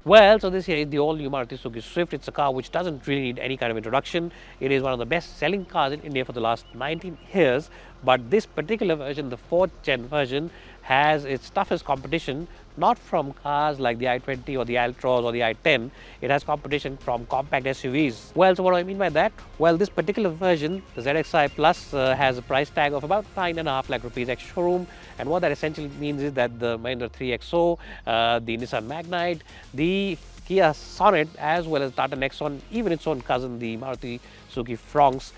Well, so this here is the all-new Maruti Suzuki Swift. It's a car which doesn't really need any kind of introduction. It is one of the best-selling cars in India for the last 19 years. But this particular version, the 4th gen version, has its toughest competition, not from cars like the i20 or the Altros or the i10. It has competition from compact SUVs. Well, so what do I mean by that? Well, this particular version, the ZXi Plus, has a price tag of about 9.5 lakh rupees ex-showroom. And what that essentially means is that the Mahindra 3XO, the Nissan Magnite, the Kia Sonet, as well as Tata Nexon, even its own cousin, the Maruti Suzuki Fronx,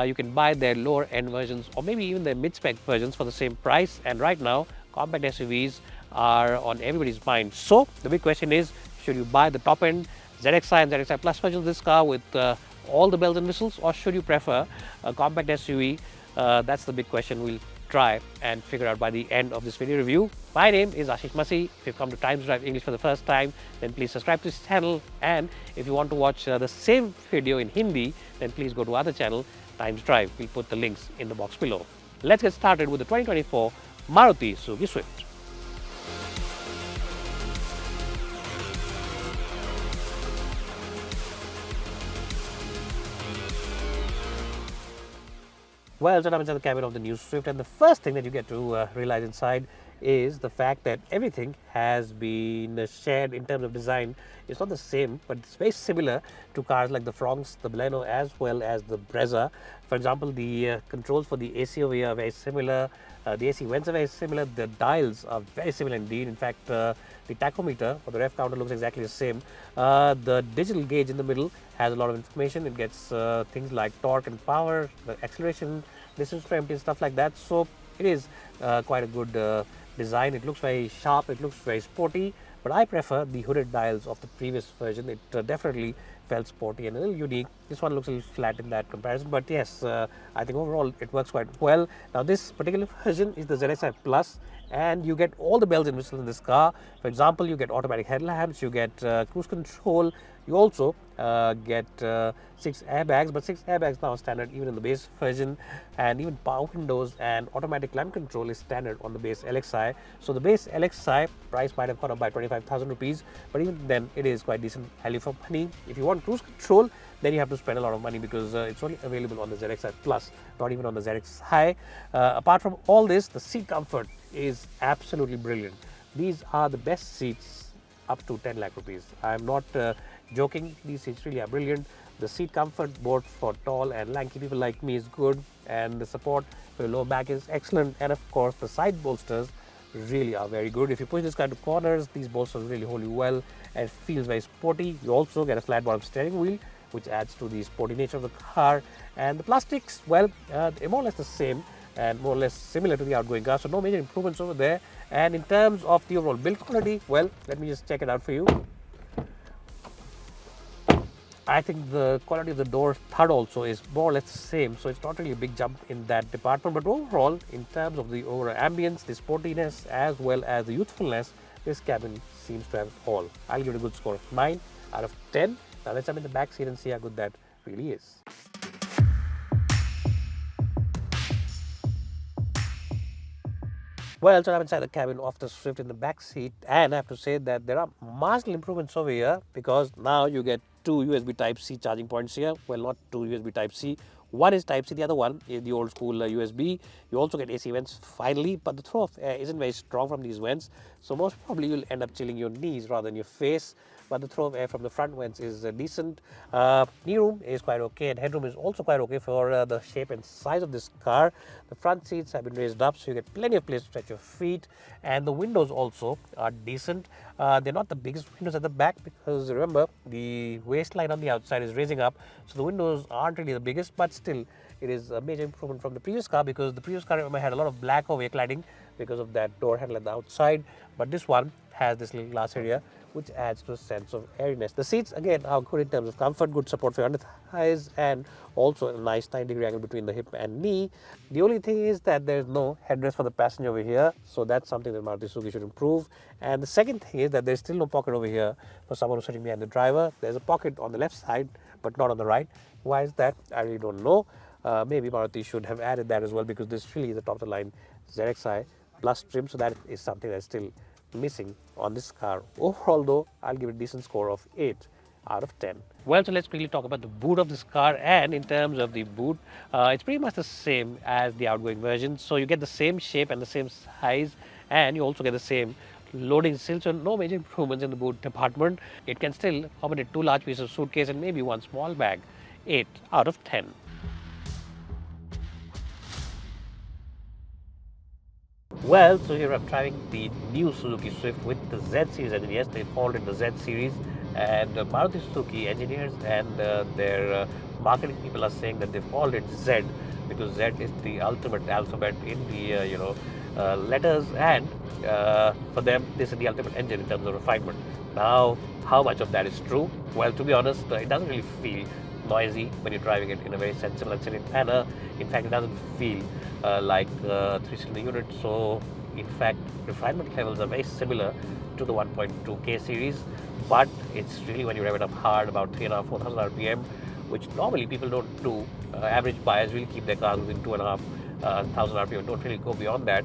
you can buy their lower end versions or maybe even their mid-spec versions for the same price. And right now, compact SUVs are on everybody's mind. So the big question is, should you buy the top end ZXi and ZXi Plus versions of this car with all the bells and whistles, or should you prefer a compact SUV? That's the big question we'll try and figure out by the end of this video review. My name is Ashish Masi. If you've come to Times Drive English for the first time, then please subscribe to this channel. And if you want to watch the same video in Hindi, then please go to our other channel, Times Drive. We'll put the links in the box below. Let's get started with the 2024 Maruti Suzuki Swift. Well, so I'm inside the cabin of the new Swift, and the first thing that you get to realize inside is the fact that everything has been shared in terms of design. It's not the same, but it's very similar to cars like the Fronx, the Baleno, as well as the Brezza. For example, the controls for the AC over here are very similar. The AC vents are very similar. The dials are very similar indeed. In fact, the tachometer or the rev counter looks exactly the same. The digital gauge in the middle has a lot of information. It gets things like torque and power, the acceleration, distance to empty, and stuff like that. So it is quite a good design. It looks very sharp. It looks very sporty. But I prefer the hooded dials of the previous version. It definitely felt sporty and a little unique. This one looks a little flat in that comparison, but yes, I think overall it works quite well. Now this particular version is the ZXi Plus, and you get all the bells and whistles in this car. For example, you get automatic headlamps, you get cruise control, you also get 6 airbags, but 6 airbags now are standard even in the base version, and even power windows and automatic climate control is standard on the base LXi. So the base LXi price might have gone up by 25,000 rupees, but even then it is quite decent value for money. If you want cruise control, then you have to spend a lot of money because it's only available on the ZXi Plus, not even on the ZXi. Apart from all this, the seat comfort is absolutely brilliant. These are the best seats up to 10 lakh rupees. I am not joking. These seats really are brilliant. The seat comfort both for tall and lanky people like me is good, and the support for your lower back is excellent. And of course, the side bolsters really are very good. If you push this car to corners, these bolsters really hold you well and feels very sporty. You also get a flat bottom steering wheel, which adds to the sporty nature of the car. And the plastics, well, they're more or less the same and more or less similar to the outgoing car, so no major improvements over there. And in terms of the overall build quality, well, let me just check it out for you. I think the quality of the door third also is more or less the same, so it's not really a big jump in that department. But overall, in terms of the overall ambience, the sportiness, as well as the youthfulness, this cabin seems to have it all. I'll give it a good score of 9 out of 10. Now let's jump in the back seat and see how good that really is. Well, so I'm inside the cabin of the Swift in the back seat, and I have to say that there are marginal improvements over here because now you get 2 USB Type-C charging points here. Well, not 2 USB Type-C. One is Type-C, the other one is the old school USB. You also get AC vents finally, but the throw of air isn't very strong from these vents. So most probably you'll end up chilling your knees rather than your face. But the throw of air from the front vents is decent. Knee room is quite okay, and headroom is also quite okay for the shape and size of this car. The front seats have been raised up, so you get plenty of place to stretch your feet, and the windows also are decent. They're not the biggest windows at the back because remember the waistline on the outside is raising up, so the windows aren't really the biggest, but still it is a major improvement from the previous car because the previous car, remember, had a lot of black over cladding because of that door handle at the outside, but this one has this little glass area which adds to a sense of airiness. The seats again are good in terms of comfort, good support for your under thighs, and also a nice 90-degree angle between the hip and knee. The only thing is that there is no headrest for the passenger over here, so that's something that Maruti Suzuki should improve. And the second thing is that there is still no pocket over here for someone who's sitting behind the driver. There's a pocket on the left side, but not on the right. Why is that? I really don't know. Maybe Maruti should have added that as well because this really is the top of the line ZXi Plus trim, so that is something that's still missing on this car. Overall though, I'll give it a decent score of 8 out of 10. Well, so let's quickly talk about the boot of this car. And in terms of the boot, it's pretty much the same as the outgoing version. So you get the same shape and the same size, and you also get the same loading still. So no major improvements in the boot department. It can still accommodate 2 large pieces of suitcase and maybe 1 small bag. 8 out of 10. Well, so here I'm driving the new Suzuki Swift with the Z series engine. Yes, they called it the Z series, and Maruti Suzuki engineers and their marketing people are saying that they've called it Z because Z is the ultimate alphabet in the letters, and for them this is the ultimate engine in terms of refinement. Now, how much of that is true? Well, to be honest, it doesn't really feel noisy when you're driving it in a very sensible and serene manner. In fact, it doesn't feel like a 3-cylinder unit. So, in fact, refinement levels are very similar to the 1.2K series, but it's really when you rev it up hard, about 3,500-4,000 RPM, which normally people don't do. Average buyers will keep their cars within 2,500 RPM, don't really go beyond that.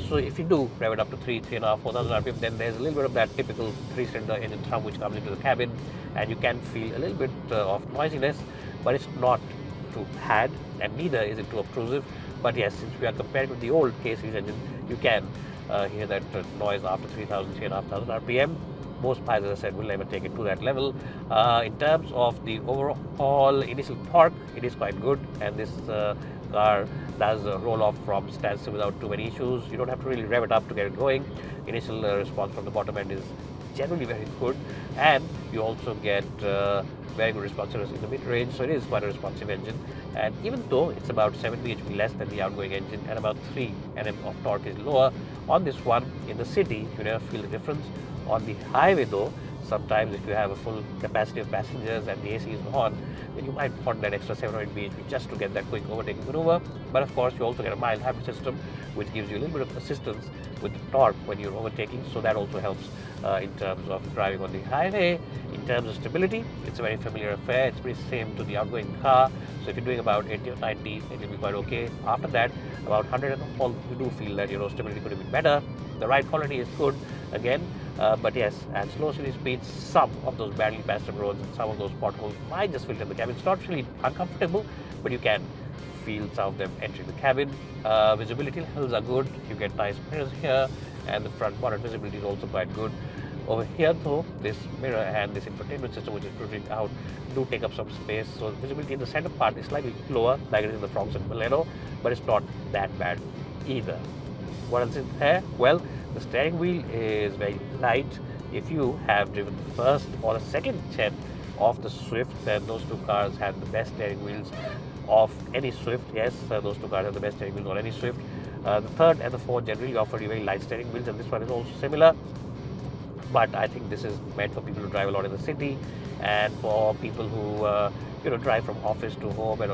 So if you do rev it up to 3,500, 4,000 RPM, then there's a little bit of that typical 3-cylinder engine thrum which comes into the cabin, and you can feel a little bit of noisiness, but it's not too bad, and neither is it too obtrusive. But yes, since we are comparing with the old K series engine, you can hear that noise after 3,000, 3,500 RPM. Most buyers, as I said, will never take it to that level. In terms of the overall initial torque, it is quite good, and this car does roll off from standstill without too many issues. You don't have to really rev it up to get it going. Initial response from the bottom end is generally very good, and you also get very good responsiveness in the mid-range, so it is quite a responsive engine. And even though it's about 7 bhp less than the outgoing engine and about 3 Nm of torque is lower on this one, in the city you never feel the difference. On the highway though, sometimes if you have a full capacity of passengers and the AC is on, then you might want that extra 7 or 8 bhp just to get that quick overtaking maneuver. But of course, you also get a mild hybrid system which gives you a little bit of assistance with the torque when you're overtaking, so that also helps in terms of driving on the highway. In terms of stability, it's a very familiar affair. It's pretty same to the outgoing car. So if you're doing about 80 or 90, it will be quite okay. After that, about 100 and all, you do feel that stability could have been better. The ride quality is good again, but yes, at slow city speeds, some of those badly patched roads and some of those potholes might just filter the cabin. It's not really uncomfortable, but you can feel some of them entering the cabin. Visibility levels are good. You get nice mirrors here, and the front bonnet visibility is also quite good. Over here though, this mirror and this infotainment system which is protruding out do take up some space, so visibility in the center part is slightly lower like it is in the Fronx and Baleno, but it's not that bad either. What else is there? Well, the steering wheel is very light. If you have driven the first or the second gen of the Swift, then those two cars had the best steering wheels of any Swift. Yes, those two cars have the best steering wheels on any Swift. The third and the fourth generally offer you very light steering wheels, and this one is also similar. But I think this is meant for people who drive a lot in the city, and for people who drive from office to home and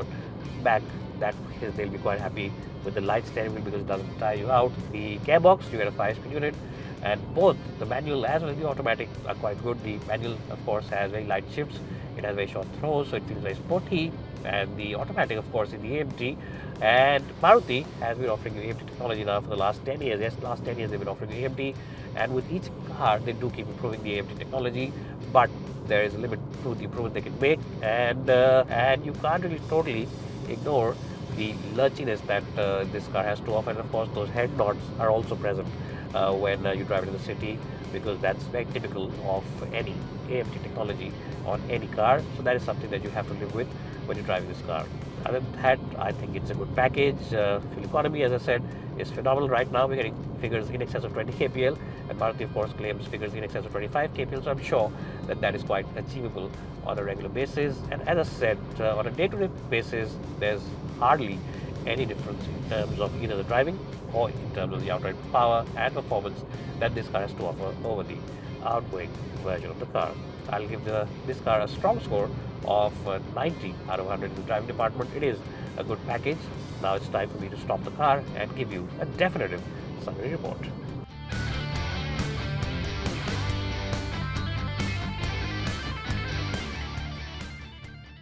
back. That is, they'll be quite happy with the light steering wheel because it doesn't tire you out. The gearbox, you get a 5-speed unit, and both the manual as well as the automatic are quite good. The manual, of course, has very light shifts. It has very short throws, so it feels very sporty. And the automatic, of course, is the AMT. And Maruti has been offering you AMT technology now for the last 10 years. Yes, last 10 years they've been offering you AMT. And with each car, they do keep improving the AMT technology. But there is a limit to the improvement they can make. And you can't really totally ignore the lurchiness that this car has to offer. And of course, those head nods are also present when you drive it in the city, because that's very typical of any AMT technology on any car. So that is something that you have to live with when you're driving this car. Other than that, I think it's a good package. Fuel economy, as I said, is phenomenal right now. We're getting figures in excess of 20 kpl, and Maruti, of course, claims figures in excess of 25 kpl. So I'm sure that that is quite achievable on a regular basis. And as I said, on a day-to-day basis, there's hardly any difference in terms of either the driving or in terms of the outright power and performance that this car has to offer over the outgoing version of the car. I'll give this car a strong score of 90 out of 100 in the driving department. It is a good package. Now it's time for me to stop the car and give you a definitive summary report.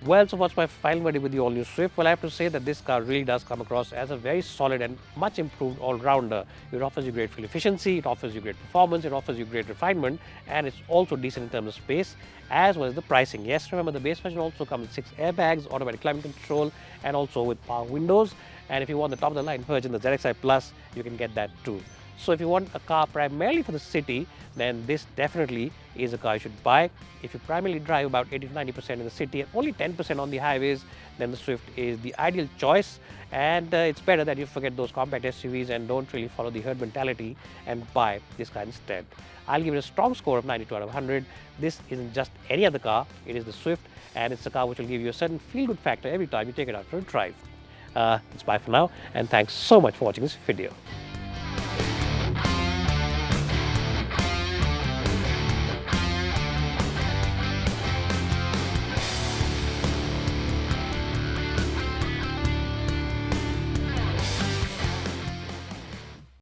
Well, so what's my final verdict with the all-new Swift? Well, I have to say that this car really does come across as a very solid and much improved all-rounder. It offers you great fuel efficiency, it offers you great performance, it offers you great refinement, and it's also decent in terms of space, as well as the pricing. Yes, remember the base version also comes with 6 airbags, automatic climate control, and also with power windows. And if you want the top-of-the-line version, the ZXi Plus, you can get that too. So if you want a car primarily for the city, then this definitely is a car you should buy. If you primarily drive about 80 to 90% in the city and only 10% on the highways, then the Swift is the ideal choice. And it's better that you forget those compact SUVs and don't really follow the herd mentality and buy this car instead. I'll give it a strong score of 92 out of 100. This isn't just any other car, it is the Swift, and it's a car which will give you a certain feel-good factor every time you take it out for a drive. It's bye for now, and thanks so much for watching this video.